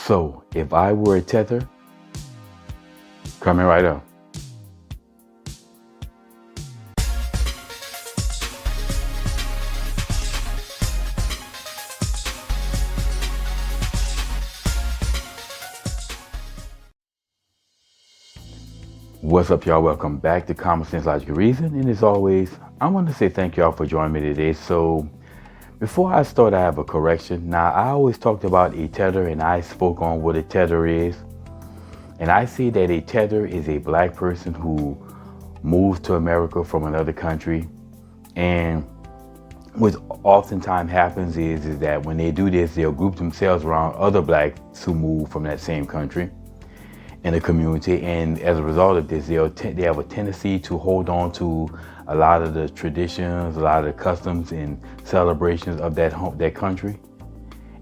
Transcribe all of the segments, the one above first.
So, if I were a tether, coming right up. What's up, y'all? Welcome back to Common Sense, Logic, and Reason. And as always, I want to say thank y'all for joining me today. So, before I start, I have a correction. Now, I always talked about a tether, and I spoke on what a tether is. And I see that a tether is a black person who moves to America from another country. And what oftentimes happens is that when they do this, they'll group themselves around other blacks who move from that same country in a community, and as a result of this, they have a tendency to hold on to a lot of the traditions, a lot of the customs and celebrations of that country,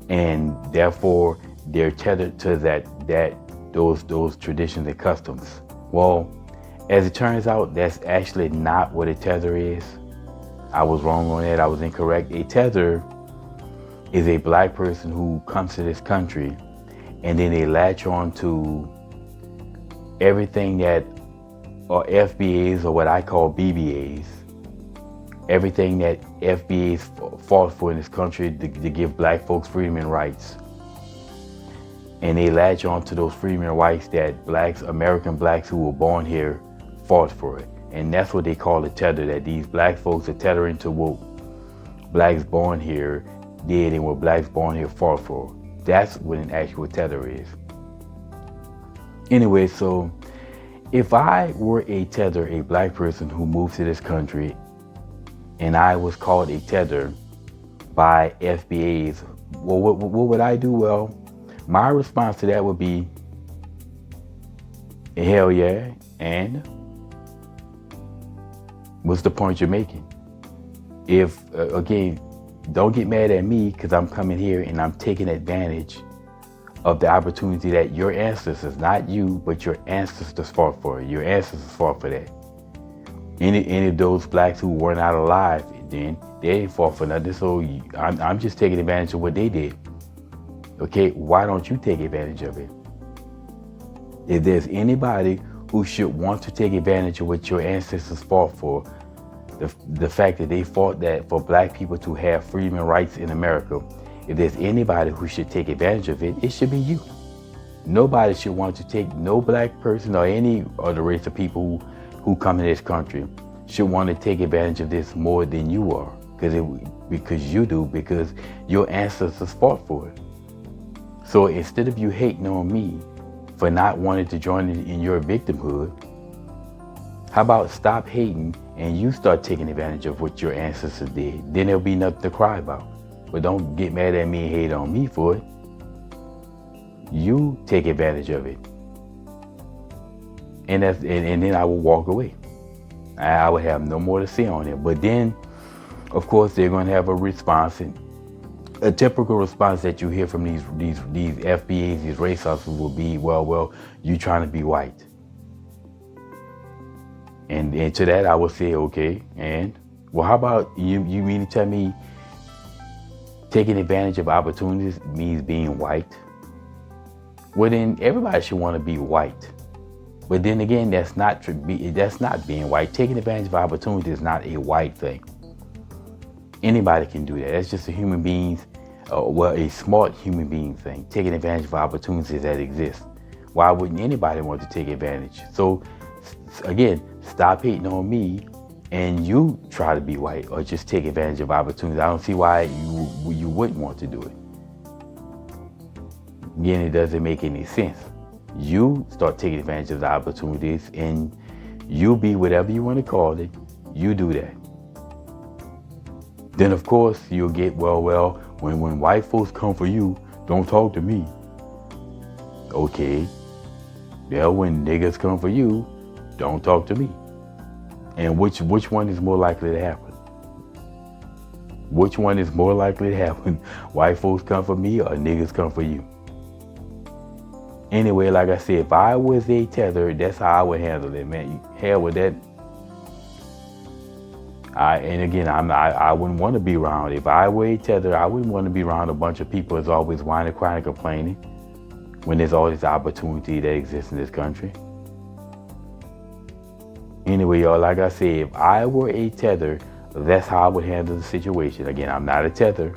and therefore they're tethered to those traditions and customs. Well, as it turns out, that's actually not what a tether is. I was wrong on that. I was incorrect. A tether is a black person who comes to this country, and then they latch on to everything that are FBA'S, or what I call BBA'S, everything that FBA'S fought for in this country to give black folks freedom and rights. And they latch on to those freedom and rights that American blacks who were born here fought for it. And that's what they call a tether, that these black folks are tethering to what blacks born here did and what blacks born here fought for. That's what an actual tether is. Anyway, so if I were a tether, a black person who moved to this country, and I was called a tether by FBA'S, well, what would I do? Well, my response to that would be, hell yeah, and what's the point you're making? If, again, don't get mad at me because I'm coming here and I'm taking advantage of the opportunity that your ancestors, not you, but your ancestors fought for. Your ancestors fought for that. Any of those blacks who were not alive then, they fought for nothing. So I'm just taking advantage of what they did. Okay, why don't you take advantage of it? If there's anybody who should want to take advantage of what your ancestors fought for, the fact that they fought that for black people to have freedom and rights in America, if there's anybody who should take advantage of it, it should be you. Nobody should want to take, no black person or any other race of people who come in this country should want to take advantage of this more than you are. Because you do, because your ancestors fought for it. So instead of you hating on me for not wanting to join in your victimhood, how about stop hating and you start taking advantage of what your ancestors did? Then there'll be nothing to cry about. But don't get mad at me and hate on me for it. You take advantage of it. And then I will walk away. I would have no more to say on it. But then, of course, they're going to have a response. And a typical response that you hear from these FBA'S, these race officers, will be, well, you trying to be white. And to that, I would say, okay, and well, how about you mean to tell me taking advantage of opportunities means being white? Well, then everybody should want to be white. But then again, that's not being white. Taking advantage of opportunity is not a white thing. Anybody can do that. That's just a human being's, a smart human being thing. Taking advantage of opportunities that exist. Why wouldn't anybody want to take advantage? So again, stop hating on me and you try to be white or just take advantage of opportunities. I don't see why you wouldn't want to do it. Again, it doesn't make any sense. You start taking advantage of the opportunities and you be whatever you want to call it. You do that. Then of course you'll get, well, when white folks come for you, don't talk to me. Okay. Well, when niggas come for you, don't talk to me. And which one is more likely to happen? Which one is more likely to happen? White folks come for me or niggas come for you? Anyway, like I said, if I was a tether, that's how I would handle it, man. Hell with that. I wouldn't want to be around. If I were a tether, I wouldn't want to be around a bunch of people that's always whining, crying, complaining. when there's all this opportunity that exists in this country. Anyway, y'all, like I said, if I were a tether, that's how I would handle the situation. Again, I'm not a tether.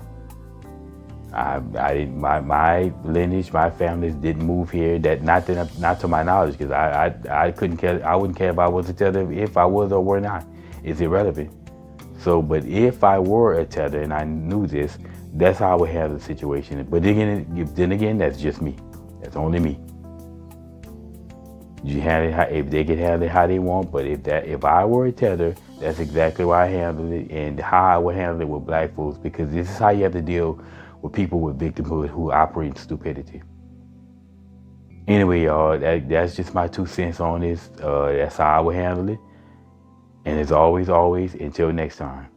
My lineage, my families didn't move here. Not to my knowledge, because I couldn't care. I wouldn't care if I was a tether, if I was or were not. It's irrelevant. So, but if I were a tether and I knew this, that's how I would handle the situation. But then again, that's just me. That's only me. You handle it if they can handle it how they want. But if I were a tether, that's exactly why I handled it, and how I would handle it with black folks, because this is how you have to deal with people with victimhood who operate in stupidity. Anyway, y'all, that's just my 2 cents on this. That's how I would handle it. And as always, until next time.